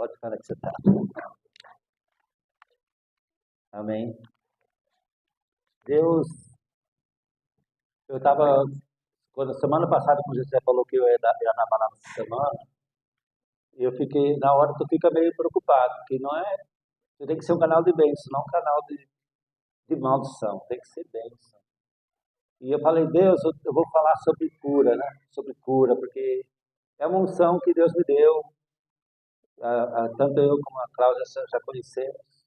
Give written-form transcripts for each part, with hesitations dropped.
Pode ficar onde você está. Amém. Deus, eu estava, quando semana passada, quando o José falou que eu ia na palavra essa semana, eu fiquei, na hora tu fica meio preocupado, porque não é, tem que ser um canal de bênção, não um canal de maldição, tem que ser bênção. E eu falei, Deus, eu vou falar sobre cura, né? Sobre cura, porque é uma unção que Deus me deu. Tanto eu como a Cláudia já conhecemos,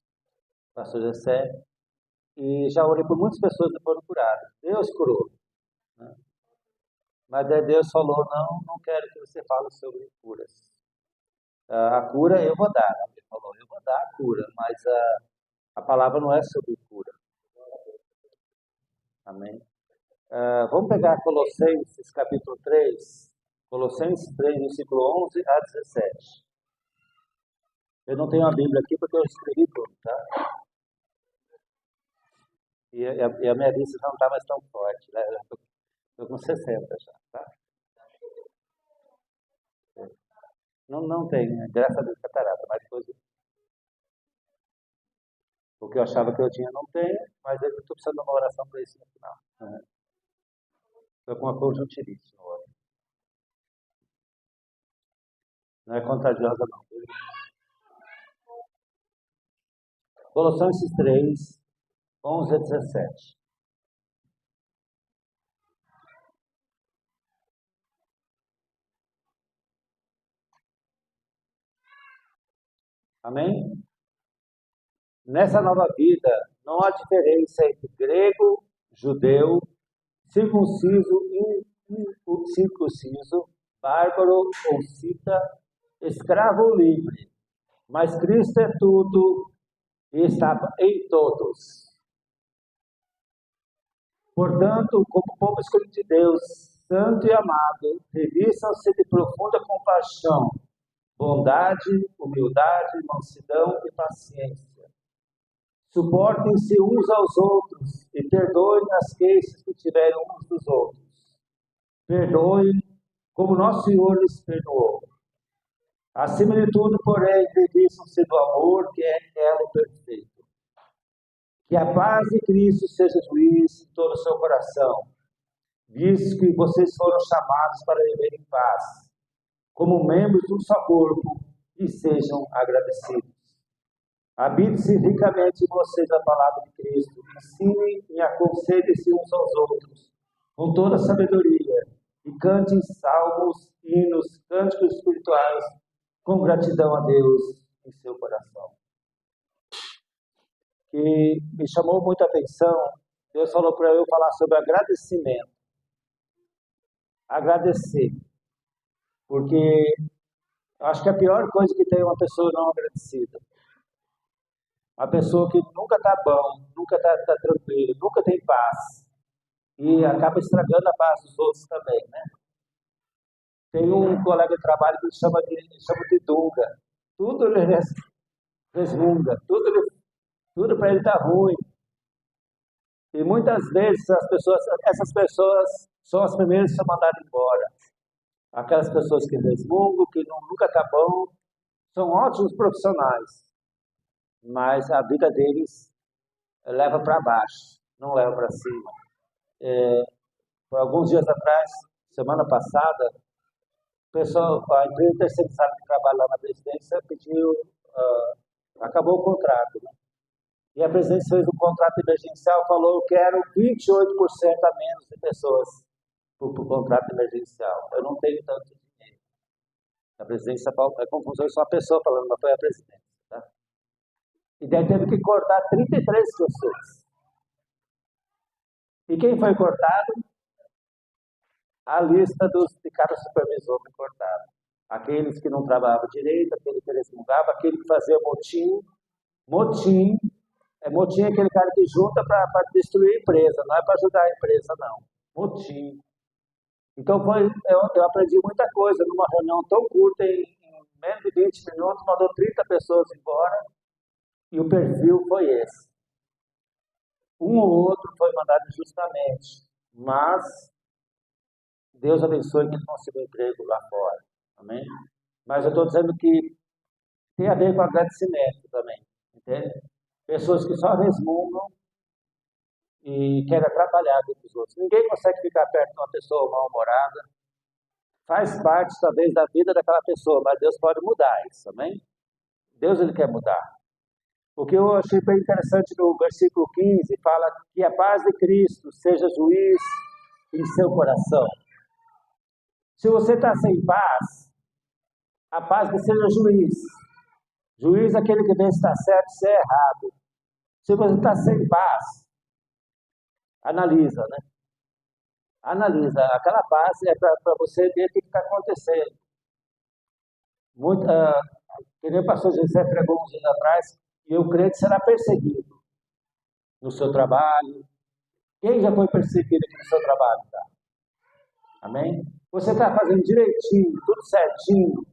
o pastor José, e já orei por muitas pessoas que foram curadas. Deus curou, né? Mas aí Deus falou, não quero que você fale sobre curas. A cura eu vou dar, né? Ele falou, eu vou dar a cura, mas a palavra não é sobre cura. Amém? Vamos pegar Colossenses capítulo 3, Colossenses 3, versículo 11 a 17. Eu não tenho a Bíblia aqui porque eu escrevi tudo, tá? E a minha vista não está mais tão forte, né? Estou com 60 já, tá? Não tem, né? Graças a Deus, catarata, mas depois o que eu achava que eu tinha não tenho, mas eu estou precisando de uma oração para isso no final. Estou com uma conjuntivite no olho. Não é contagiosa, não. Colossenses 3, 11 a 17. Amém? Nessa nova vida, não há diferença entre grego, judeu, circunciso e incircunciso, bárbaro ou cita, escravo ou livre. Mas Cristo é tudo e está em todos. Portanto, como povo escolhido de Deus, santo e amado, revistam-se de profunda compaixão, bondade, humildade, mansidão e paciência. Suportem-se uns aos outros e perdoem as queixas que tiverem uns dos outros. Perdoem como nosso Senhor lhes perdoou. Acima de tudo, porém, revistam-se do amor, que é elo perfeito. Que a paz de Cristo seja juiz em todo o seu coração, visto que vocês foram chamados para viver em paz, como membros de um só corpo, e sejam agradecidos. Habite-se ricamente em vocês a palavra de Cristo, ensinem e aconselhem-se uns aos outros, com toda a sabedoria, e cantem salmos, hinos, cânticos espirituais, com gratidão a Deus em seu coração. Que me chamou muita atenção, Deus falou para eu falar sobre agradecimento. Agradecer. Porque acho que a pior coisa que tem é uma pessoa não agradecida. Uma pessoa que nunca está bom, nunca está tranquilo, nunca tem paz. E acaba estragando a paz dos outros também, né? Tem um colega de trabalho que chama de Dunga. Tudo ele resmunga, tudo para ele está ruim. E muitas vezes essas pessoas são as primeiras a ser mandadas embora. Aquelas pessoas que resmungam, que nunca está bom, são ótimos profissionais, mas a vida deles leva para baixo, não leva para cima. Alguns dias atrás, semana passada, a empresa terceirizada que trabalha lá na presidência pediu, acabou o contrato, né? E a presidência fez um contrato emergencial, falou, eu quero 28% a menos de pessoas para o contrato emergencial. Eu não tenho tanto dinheiro. A presidência é como se fosse uma pessoa falando, mas foi a presidência. Tá? E daí teve que cortar 33 pessoas. E quem foi cortado? A lista de cada supervisor foi cortada. Aqueles que não trabalhavam direito, aquele que resmungavam, aquele que fazia motim. Motim é aquele cara que junta para destruir a empresa, não é para ajudar a empresa, não. Motim. Então, eu aprendi muita coisa numa reunião tão curta, em menos de 20 minutos, mandou 30 pessoas embora, e o perfil foi esse. Um ou outro foi mandado injustamente, mas Deus abençoe que ele conseguiu emprego lá fora. Amém? Mas eu estou dizendo que tem a ver com agradecimento também, entende? Pessoas que só resmungam e querem atrapalhar a vida dos outros. Ninguém consegue ficar perto de uma pessoa mal-humorada. Faz parte, talvez, da vida daquela pessoa, mas Deus pode mudar isso, amém? Deus, ele quer mudar. O que eu achei bem interessante no versículo 15, fala que a paz de Cristo seja juiz em seu coração. Se você está sem paz, a paz que seja juiz. Juiz é aquele que vê se está certo, se é errado. Se você está sem paz, analisa, né? Analisa. Aquela paz é para você ver o que está acontecendo. Que nem o pastor José pregou uns dias atrás, e o crente será perseguido no seu trabalho. Quem já foi perseguido aqui no seu trabalho? Tá? Amém? Você está fazendo direitinho, tudo certinho,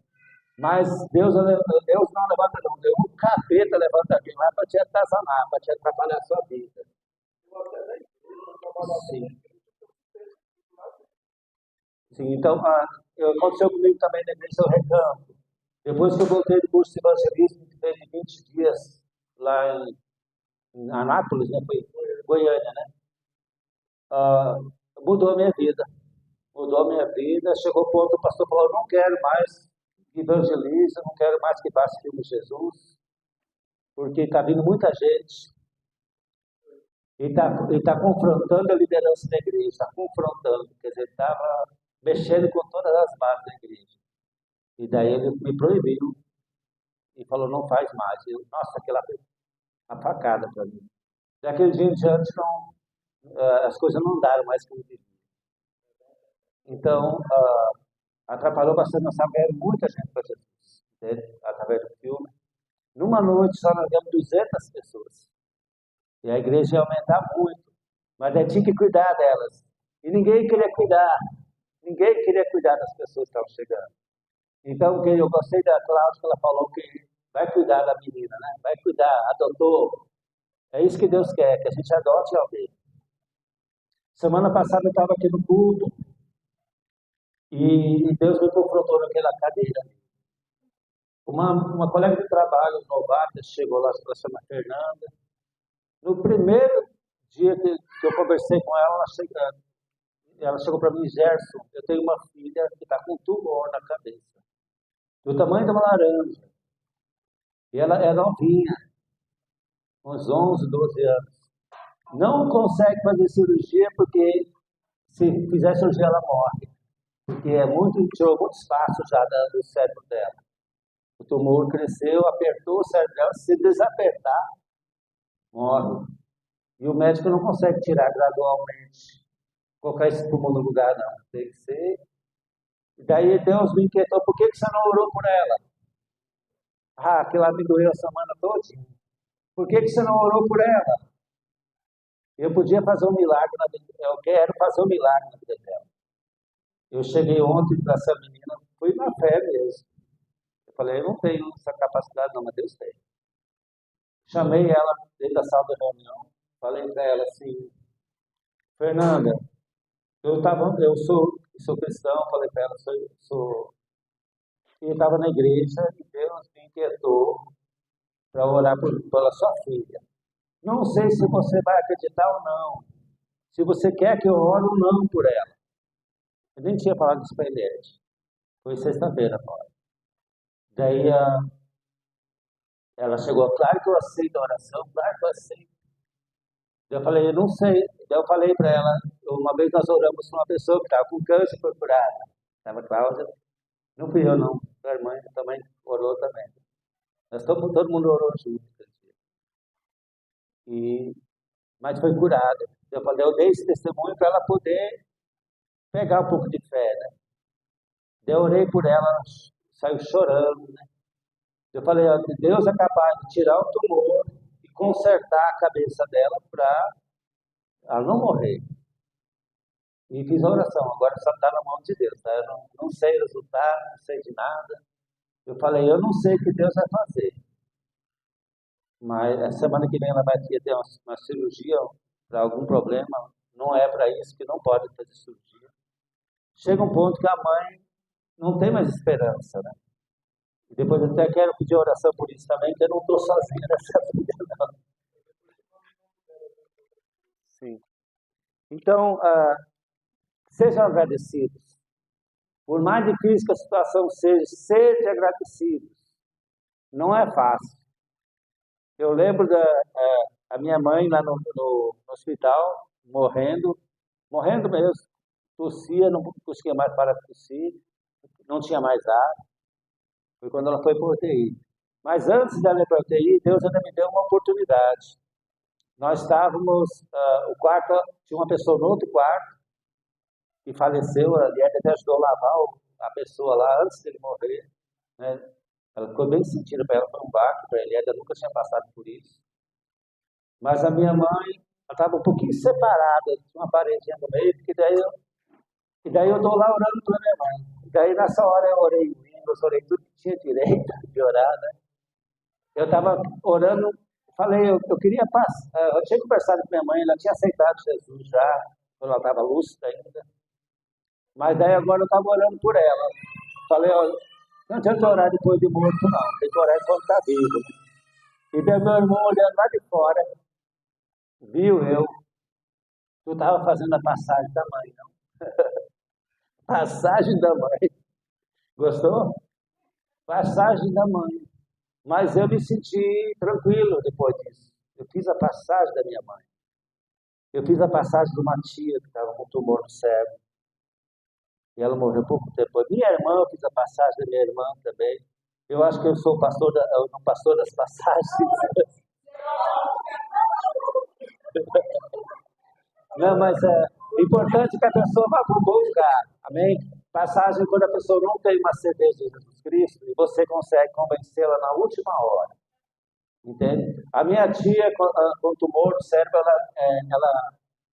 mas Deus não levanta não. O capeta levanta alguém lá para te atazanar, para te atrapalhar a sua vida. Sim. Sim, então, aconteceu comigo também na igreja do Recanto. Depois que eu voltei do curso de evangelismo, que teve 20 dias lá em Anápolis, né? Foi Goiânia, né? Mudou a minha vida. Mudou a minha vida. Chegou o ponto, o pastor falou, não quero mais que evangelize, não quero mais que passe filme de Jesus, porque está vindo muita gente. Ele tá confrontando a liderança da igreja, está confrontando, quer dizer, estava mexendo com todas as bases da igreja. E daí ele me proibiu e falou, não faz mais. Nossa, aquela a facada para mim. Daquele dia em diante, as coisas não andaram mais como devia. Então, atrapalhou bastante. Nós sabemos muita gente para Jesus, entende? Através do filme. Numa noite só nós demos 200 pessoas. E a igreja ia aumentar muito. Mas aí tinha que cuidar delas. E ninguém queria cuidar. Ninguém queria cuidar das pessoas que estavam chegando. Então, eu gostei da Cláudia, que ela falou que vai cuidar da menina, né? Vai cuidar, adotou. É isso que Deus quer, que a gente adote alguém. Semana passada eu estava aqui no culto e Deus me confrontou naquela cadeira. Uma colega de trabalho, novata, chegou lá, ela chama Fernanda. No primeiro dia que eu conversei com ela, ela chegou para mim, Gerson, eu tenho uma filha que está com um tumor na cabeça, do tamanho de uma laranja. E ela é novinha, uns 11, 12 anos. Não consegue fazer cirurgia porque se fizer cirurgia ela morre. Porque tirou muito espaço já do cérebro dela. O tumor cresceu, apertou o cérebro dela, se desapertar, morre. E o médico não consegue tirar gradualmente, colocar esse tumor no lugar, não. Tem que ser. E daí Deus me inquietou, por que você não orou por ela? Aquilo lá me doeu a semana toda. Por que você não orou por ela? Eu podia fazer um milagre na vida dela. Eu quero fazer um milagre na vida dela. Eu cheguei ontem para essa menina, fui na fé mesmo. Eu falei, eu não tenho essa capacidade não, mas Deus tem. Chamei ela dentro da sala da reunião, falei para ela assim, Fernanda, eu sou cristão, falei para ela, eu estava na igreja e Deus me inquietou para orar pela sua filha. Não sei se você vai acreditar ou não. Se você quer que eu ore ou não por ela. Eu nem tinha falado isso para ele. Foi sexta-feira, Paulo. Daí ela chegou, claro que eu aceito a oração, claro que eu aceito. Eu falei, eu não sei. Daí eu falei para ela, uma vez nós oramos para uma pessoa que estava com câncer e foi curada. Estava Cláudia. Não fui eu, não. A irmã também orou também. Todo mundo orou junto. Mas foi curada. Eu falei, eu dei esse testemunho para ela poder pegar um pouco de fé, né? Eu orei por ela, saiu chorando, né? Eu falei, Deus é capaz de tirar o tumor e consertar a cabeça dela para ela não morrer. E fiz a oração, agora só está na mão de Deus, tá? Eu não sei o resultado, não sei de nada. Eu falei, eu não sei o que Deus vai fazer. Mas a semana que vem ela vai ter uma cirurgia para algum problema, não é para isso que não pode fazer cirurgia. Chega um ponto que a mãe não tem mais esperança, né? E depois eu até quero pedir oração por isso também, que eu não estou sozinho nessa vida, não. Sim. Então, sejam agradecidos. Por mais difícil que a situação seja, sejam agradecidos. Não é fácil. Eu lembro da a minha mãe lá no hospital, morrendo mesmo, tossia, não conseguia mais parar de tossir, não tinha mais ar. Foi quando ela foi para o UTI. Mas antes dela ir para a UTI, Deus ainda me deu uma oportunidade. Nós estávamos, o quarto, tinha uma pessoa no outro quarto, que faleceu, a Lieta até ajudou a lavar a pessoa lá antes dele morrer, né? Ela ficou bem sentida para ela, foi um baque para a Lieta, nunca tinha passado por isso. Mas a minha mãe, ela estava um pouquinho separada, tinha uma paredinha no meio, e daí eu estou lá orando pela minha mãe. E daí nessa hora eu orei em línguas, orei tudo que tinha direito de orar, né? Eu estava orando, falei, eu queria passar, eu tinha conversado com minha mãe, ela tinha aceitado Jesus já, quando ela estava lúcida ainda. Mas daí agora eu estava orando por ela. Falei, olha, não adianta orar depois de morto, não. Tem que orar enquanto está vivo. Né? E daí meu irmão olhando lá de fora, viu eu, tu estava fazendo a passagem da mãe, não? Passagem da mãe. Gostou? Passagem da mãe. Mas eu me senti tranquilo depois disso. Eu fiz a passagem da minha mãe. Eu fiz a passagem de uma tia que estava com tumor no cérebro. E ela morreu pouco tempo depois. Minha irmã, eu fiz a passagem da minha irmã também. Eu acho que eu sou o pastor, o pastor das passagens. Não, mas é importante que a pessoa vá para um bom lugar. Amém? Passagem quando a pessoa não tem uma certeza de Jesus Cristo e você consegue convencê-la na última hora. Entende? A minha tia, com tumor no cérebro, ela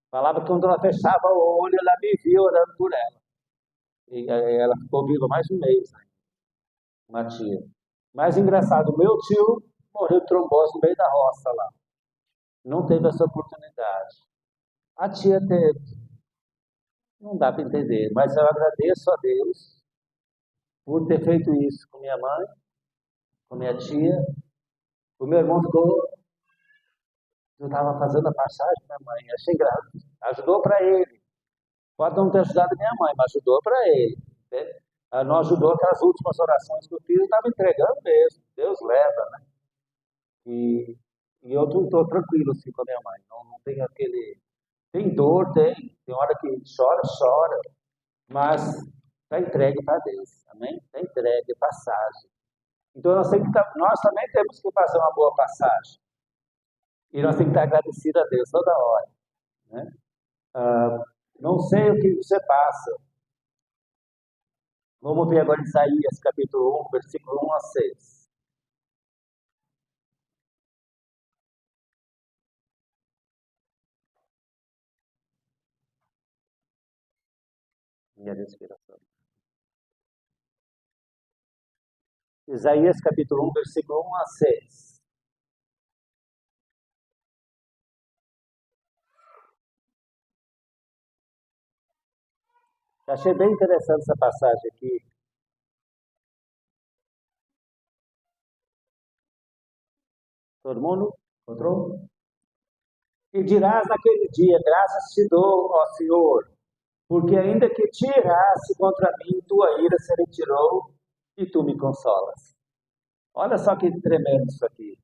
falava que quando ela fechava o olho, ela me via orando por ela. E ela ficou viva mais de um mês, né? Uma tia. Mais engraçado, meu tio morreu de trombose no meio da roça lá. Não teve essa oportunidade. A tia teve. Não dá para entender, mas eu agradeço a Deus por ter feito isso com minha mãe, com minha tia. O meu irmão ficou, eu estava fazendo a passagem da minha mãe, achei graça. Ajudou para ele. Pode não ter ajudado minha mãe, mas ajudou para ele. Né? Não ajudou aquelas últimas orações que eu fiz, eu estava entregando mesmo. Deus leva, né? E eu estou tranquilo assim com a minha mãe. Não tem aquele. Tem dor, tem hora que chora, chora, mas está entregue para Deus. Amém? Está entregue, passagem. Então nós também temos que fazer uma boa passagem. E nós temos que estar agradecidos a Deus toda hora. Né? Não sei o que você passa. Vamos ver agora Isaías capítulo 1, versículo 1 a 6. Minha respiração. Isaías capítulo 1, versículo 1 a 6. Eu achei bem interessante essa passagem aqui. Todo mundo encontrou? E dirás naquele dia, graças te dou, ó Senhor, porque ainda que te irasse contra mim, tua ira se retirou e tu me consolas. Olha só que tremendo isso aqui.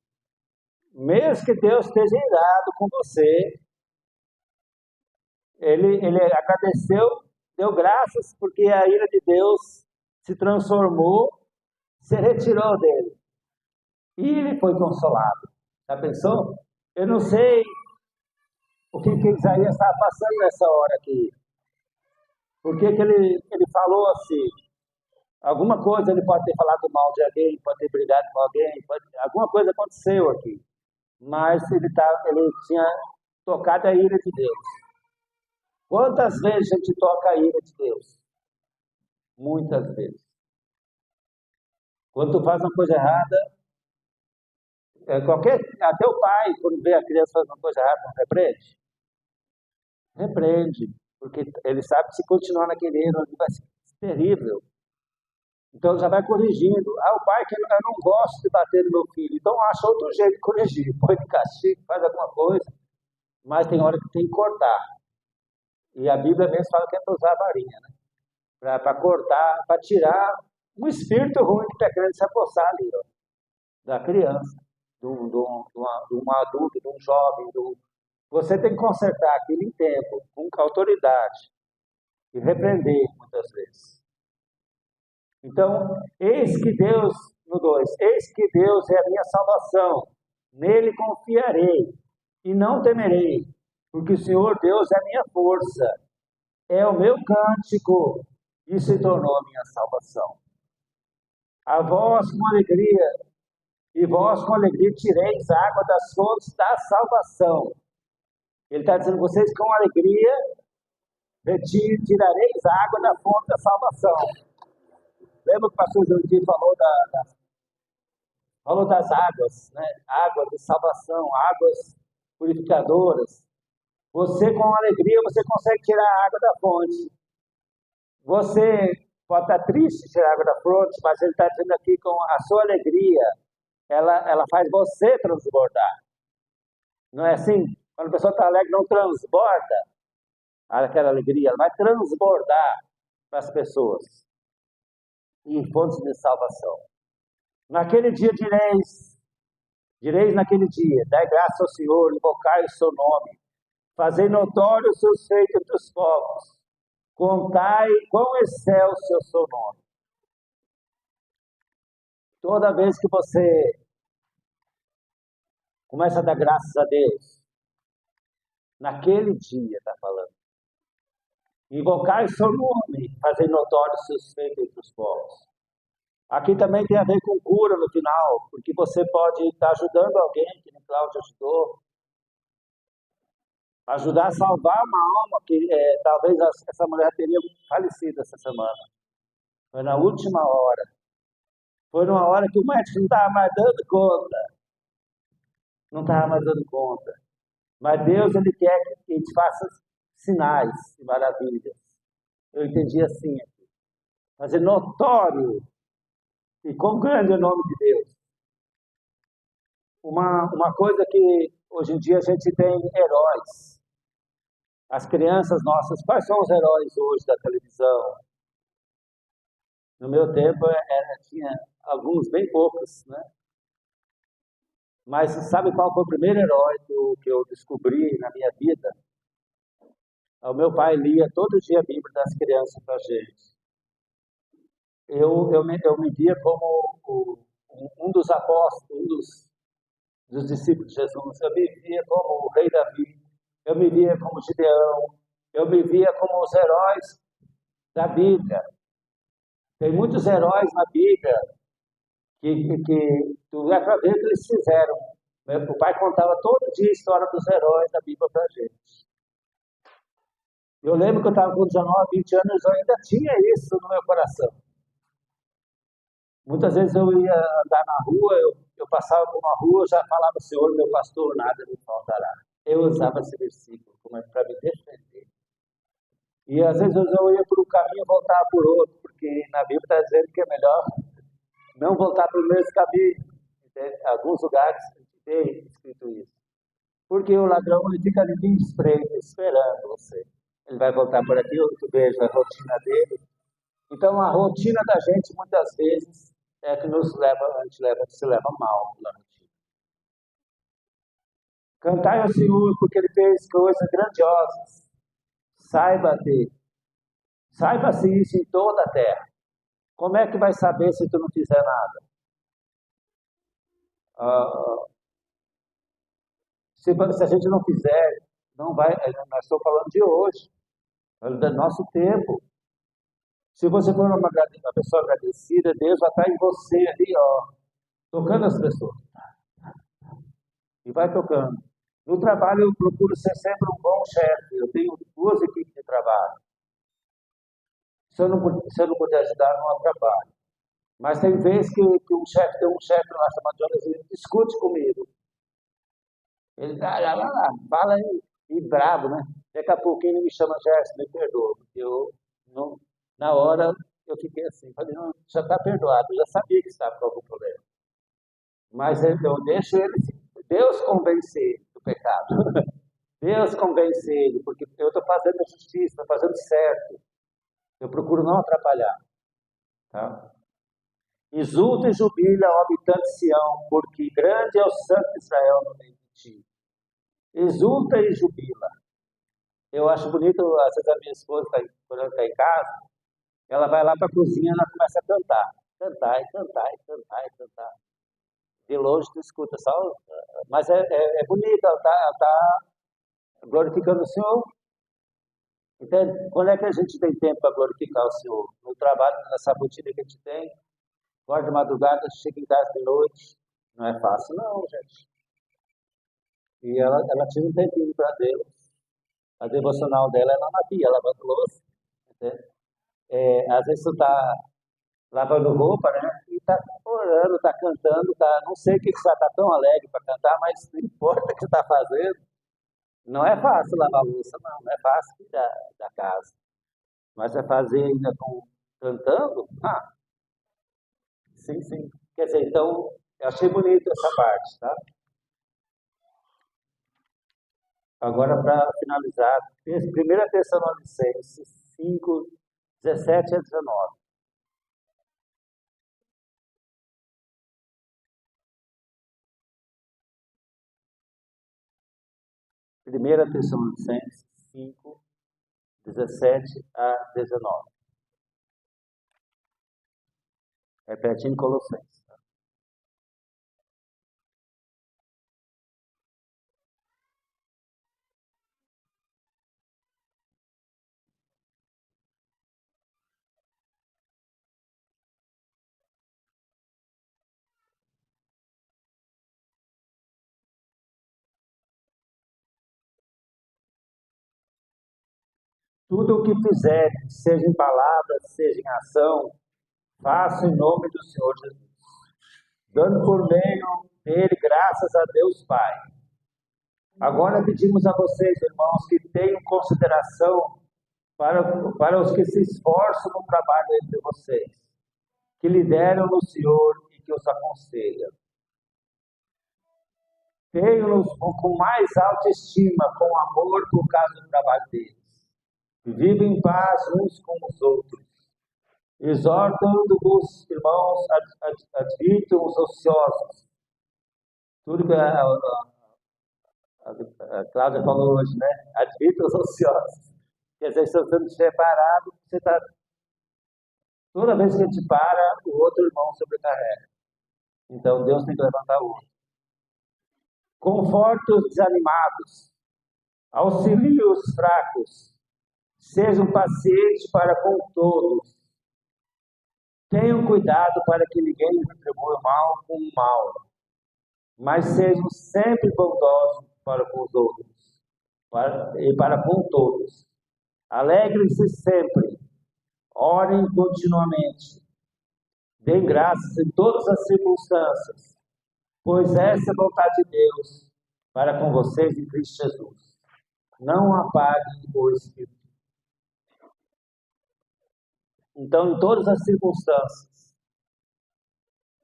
Mesmo que Deus esteja irado com você, ele agradeceu, deu graças, porque a ira de Deus se transformou, se retirou dele. E ele foi consolado. Já pensou? Eu não sei o que Isaías estava passando nessa hora aqui. Por que ele falou assim? Alguma coisa ele pode ter falado mal de alguém, pode ter brigado com alguém, alguma coisa aconteceu aqui. Mas ele tinha tocado a ira de Deus. Quantas vezes a gente toca a ira de Deus? Muitas vezes. Quando tu faz uma coisa errada, até o pai, quando vê a criança fazendo uma coisa errada, não repreende? Repreende, porque ele sabe que se continuar naquele erro, vai ser terrível. Então já vai corrigindo. Ah, o pai que eu não gosto de bater no meu filho, então acha outro jeito de corrigir. Põe de castigo, faz alguma coisa, mas tem hora que tem que cortar. E a Bíblia mesmo fala que é para usar a varinha, né? Para cortar, para tirar um espírito ruim que está querendo se apossar ali, ó, da criança, de um adulto, de um jovem. Você tem que consertar aquilo em tempo, com autoridade, e repreender muitas vezes. Então, eis que Deus, no 2, eis que Deus é a minha salvação, nele confiarei e não temerei, porque o Senhor Deus é a minha força, é o meu cântico e se tornou a minha salvação. A vós com alegria, e vós com alegria tireis a água das fontes da salvação. Ele está dizendo, vocês com alegria tirareis a água da fonte da salvação. Lembra que o pastor Jordi falou das águas, né? Água de salvação, águas purificadoras. Você com alegria, você consegue tirar a água da fonte. Você pode estar triste tirar a água da fonte, mas ele está dizendo aqui com a sua alegria, ela faz você transbordar. Não é assim? Quando a pessoa está alegre, não transborda aquela alegria, ela vai transbordar para as pessoas em fontes de salvação. Naquele dia direis naquele dia, dai graça ao Senhor, invocai o seu nome, fazei notório os seus feitos entre os povos, contai quão excelso é o seu nome. Toda vez que você começa a dar graças a Deus, naquele dia, está falando, invocar o seu nome, fazer notório os seus feitos entre os povos. Aqui também tem a ver com cura no final, porque você pode estar ajudando alguém, que o Cláudio ajudou, ajudar a salvar uma alma, que talvez essa mulher teria falecido essa semana. Foi na última hora. Foi numa hora que o médico não estava mais dando conta. Não estava mais dando conta. Mas Deus, Ele quer que a gente faça sinais e maravilhas. Eu entendi assim. Fazer notório. E quão grande é o nome de Deus. Uma coisa que hoje em dia a gente tem heróis. As crianças nossas, quais são os heróis hoje da televisão? No meu tempo tinha alguns, bem poucos, né? Mas sabe qual foi o primeiro herói que eu descobri na minha vida? O meu pai lia todo dia a Bíblia das crianças para a gente. Eu me via como um dos apóstolos, dos discípulos de Jesus. Eu me via como o rei Davi. Eu me via como Gideão. Eu me via como os heróis da Bíblia. Tem muitos heróis na Bíblia que tu é para ver o que eles fizeram. O pai contava todo dia a história dos heróis da Bíblia para a gente. Eu lembro que eu estava com 19, 20 anos, eu ainda tinha isso no meu coração. Muitas vezes eu ia andar na rua, eu passava por uma rua, eu já falava, Senhor, meu pastor, nada me faltará. Eu usava esse versículo como para me defender. E às vezes eu ia por um caminho e voltava por outro, porque na Bíblia está dizendo que é melhor não voltar pelo mesmo caminho. Em alguns lugares tem escrito isso. Porque o ladrão ele fica ali de espreito, esperando você. Ele vai voltar por aqui, outro beijo, a rotina dele. Então a rotina da gente muitas vezes é que se leva mal pela rotina. Cantai ao Senhor porque Ele fez coisas grandiosas. Saiba-se isso em toda a terra. Como é que vai saber se tu não fizer nada? Se a gente não fizer, não vai. Nós estamos falando de hoje, do nosso tempo. Se você for uma pessoa agradecida, Deus vai estar em você ali, ó, tocando as pessoas. E vai tocando. No trabalho, eu procuro ser sempre um bom chefe. Eu tenho 2 equipes de trabalho. Se eu não puder ajudar, não há trabalho. Mas tem vezes que tem um chefe lá chamado Jonas, ele discute comigo. Ele lá, fala e bravo, né? Daqui a pouquinho ele me chama, Gerson, me perdoa, porque eu, não, na hora, eu fiquei assim, falei, não, já está perdoado, eu já sabia que estava com algum problema. Mas eu deixo ele, Deus convence ele do pecado. Deus convence ele, porque eu estou fazendo a justiça, estou fazendo certo. Eu procuro não atrapalhar. Tá? Exulta e jubila, ó habitante de Sião, porque grande é o santo de Israel no meio de ti. Exulta e jubila. Eu acho bonito, às vezes a minha esposa, quando ela está em casa, ela vai lá para a cozinha e ela começa a cantar. Cantar e cantar e cantar e cantar. De longe tu escuta só, mas é bonito, ela tá glorificando o Senhor. Entende? Quando é que a gente tem tempo para glorificar o Senhor? No trabalho, nessa rotina que a gente tem, acorda de madrugada, chega em casa de noite. Não é fácil, não, gente. E ela tira um tempinho para Deus. A devocional dela é lá na pia, lavando louça. Entende? Às vezes tu está lavando roupa, né? E tá orando, tá cantando, tá. Não sei o que você tá tão alegre para cantar, mas não importa o que você está fazendo. Não é fácil lavar louça, não é fácil cuidar da casa. Mas é fazer ainda cantando? Ah, sim, sim. Quer dizer, então, eu achei bonito essa parte, tá? Agora, para finalizar, 1 Tessalonicenses 5, 17 a 19. 1 Tessalonicenses 5, 17 a 19. Repete em Colossenses. Tudo o que fizer, seja em palavra, seja em ação, faça em nome do Senhor Jesus, dando por meio dele graças a Deus Pai. Agora pedimos a vocês, irmãos, que tenham consideração para os que se esforçam no trabalho entre vocês, que lideram no Senhor e que os aconselham. Tenham-nos com mais autoestima, com amor por causa do trabalho deles. E vivem em paz uns com os outros. Exortando-vos, irmãos, advirtam os ociosos. Tudo que a Cláudia falou hoje, né? Advirtam os ociosos. Quer dizer, se você não estiver parado, você está. Toda vez que a gente para, o outro irmão sobrecarrega. Então, Deus tem que levantar o outro. Conforte os desanimados, auxilie os fracos, sejam pacientes para com todos. Tenham cuidado para que ninguém retribua o mal com o mal, mas sejam sempre bondosos para com os outros e para com todos. Alegrem-se sempre, orem continuamente, deem graças em todas as circunstâncias, pois essa é a vontade de Deus para com vocês em Cristo Jesus. Não apaguem o Espírito. Então, em todas as circunstâncias,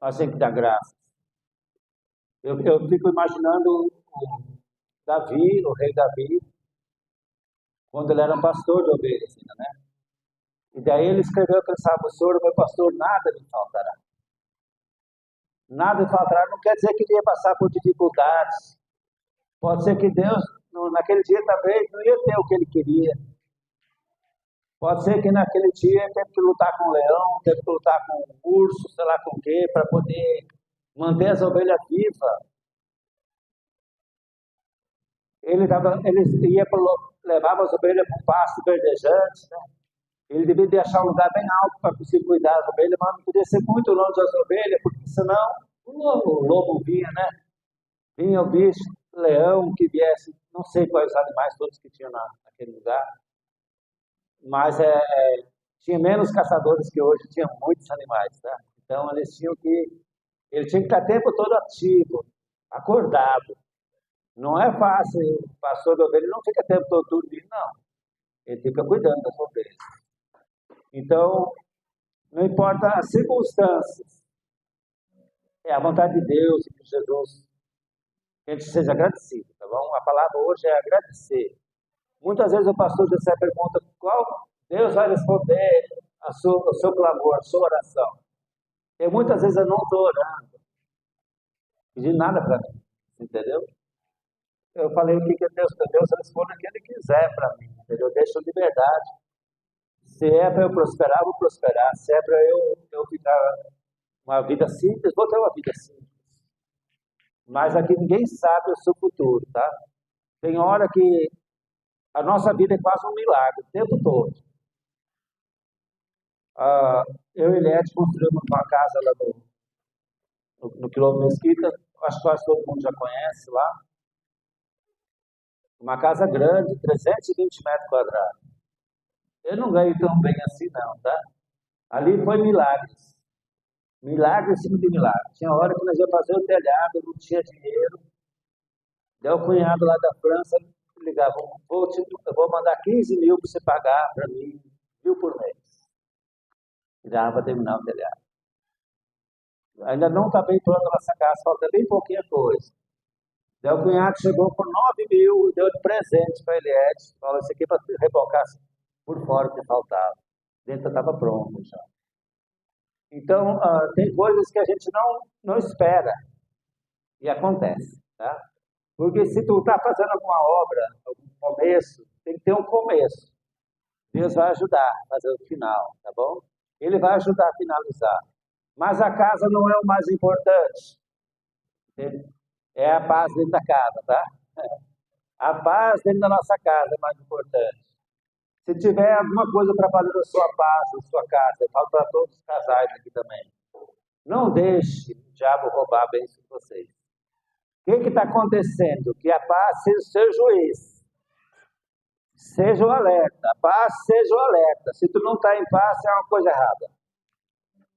nós temos que dar graças. Eu fico imaginando o Davi, o rei Davi, quando ele era um pastor de ovelhas, né? E daí ele escreveu aquele salmo: Senhor, meu pastor, nada me faltará. Nada me faltará não quer dizer que ele ia passar por dificuldades. Pode ser que Deus, naquele dia, talvez não ia ter o que ele queria. Pode ser que naquele dia ele teve que lutar com o leão, teve que lutar com o urso, sei lá com o quê, para poder manter as ovelhas vivas. Ele levava as ovelhas para um pasto verdejante, né? Ele devia achar um lugar bem alto para conseguir cuidar das ovelhas, mas não podia ser muito longe das ovelhas, porque senão o lobo vinha, né? Vinha o bicho, leão que viesse, não sei quais animais todos que tinham naquele lugar, mas tinha menos caçadores que hoje, tinha muitos animais, tá? Então ele tinha que estar o tempo todo ativo, acordado. Não é fácil, o pastor de ovelha não fica o tempo todo dormindo, não. Ele fica cuidando das ovelhas. Então, Não importa as circunstâncias, é a vontade de Deus e de Jesus, que a gente seja agradecido, tá bom? A palavra hoje é agradecer. Muitas vezes o pastor José pergunta qual Deus vai responder o seu clamor, a sua oração. E muitas vezes eu não estou orando, pedindo nada para mim, entendeu? Eu falei o que Deus responde o que Ele quiser para mim, entendeu? Eu deixo liberdade. Se é para eu prosperar, eu vou prosperar. Se é para eu ficar uma vida simples, vou ter uma vida simples. Mas aqui ninguém sabe o seu futuro, tá? Tem hora que a nossa vida é quase um milagre, o tempo todo. Eu e Eliette construímos uma casa lá no quilômetro Mesquita, acho que quase todo mundo já conhece lá. Uma casa grande, 320 metros quadrados. Eu não ganho tão bem assim não, tá? Ali foi milagres. Milagre em cima de milagre. Tinha hora que nós íamos fazer o telhado, não tinha dinheiro. Daí o cunhado lá da França ligava, eu vou mandar 15 mil para você pagar para mim, 1.000 por mês. E dava para terminar o telhado. Ainda não está bem pronta a nossa casa, falta bem pouquinha coisa. Daí o cunhado chegou por 9 mil e deu de presente para Eliette. Falou, isso aqui para rebocar por fora o que faltava. Dentro estava pronto já. Então, tem coisas que a gente não espera e acontece, tá? Porque se tu está fazendo alguma obra, algum começo, tem que ter um começo. Deus vai ajudar a fazer o final, tá bom? Ele vai ajudar a finalizar. Mas a casa não é o mais importante. É a paz dentro da casa, tá? A paz dentro da nossa casa é mais importante. Se tiver alguma coisa atrapalhando a sua paz, a sua casa, eu falo para todos os casais aqui também. Não deixe o diabo roubar a bênção de vocês. O que está acontecendo? Que a paz seja o seu juiz. Seja o alerta. A paz seja o alerta. Se tu não está em paz, é uma coisa errada.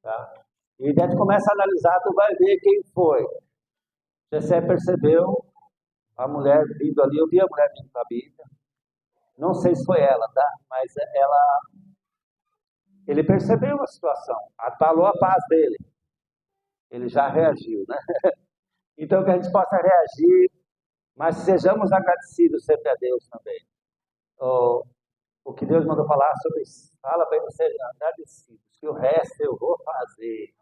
Tá? E daí tu começa a analisar, tu vai ver quem foi. Você percebeu a mulher vindo ali, eu vi a mulher vindo para a Bíblia. Não sei se foi ela, tá? Mas ele percebeu a situação. Abalou a paz dele. Ele já reagiu, né? Então que a gente possa reagir, mas sejamos agradecidos sempre a Deus também. O que Deus mandou falar sobre isso. Fala para eles sejam agradecidos, que o resto eu vou fazer.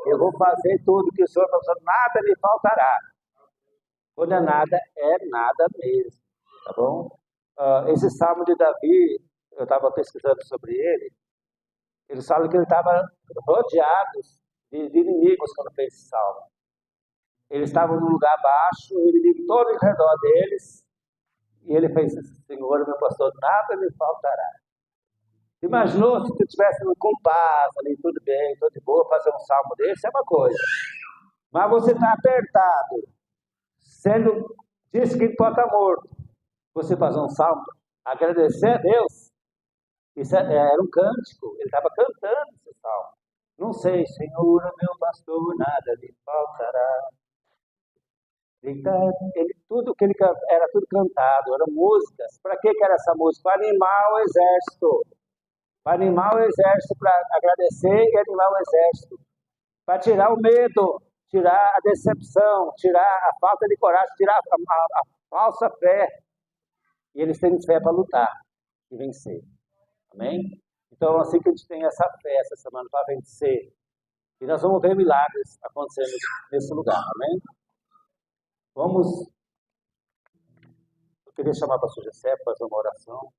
Eu vou fazer tudo que o Senhor está falando, nada lhe faltará. Quando é nada mesmo, tá bom? Esse salmo de Davi, eu estava pesquisando sobre ele, eles falam que ele estava rodeado de inimigos quando fez esse salmo. Eles estavam num lugar baixo, o inimigo todo em redor deles, e ele fez assim, Senhor, meu pastor, nada me faltará. Imaginou se tu estivesse com paz ali, tudo bem, tudo de boa, fazer um salmo desse, é uma coisa. Mas você está apertado, diz que pode estar morto. Você fazer um salmo, agradecer a Deus. Isso era um cântico, ele estava cantando esse salmo. Não sei, Senhor, meu pastor, nada lhe faltará. Tudo que ele era tudo cantado, eram músicas. Para que era essa música? Para animar o exército. Para animar o exército, para agradecer e animar o exército. Para tirar o medo, tirar a decepção, tirar a falta de coragem, tirar a falsa fé. E eles têm fé para lutar e vencer. Amém? Então, assim que a gente tem essa fé essa semana para vencer. E nós vamos ver milagres acontecendo nesse lugar. Amém? Eu queria chamar o pastor José para fazer uma oração.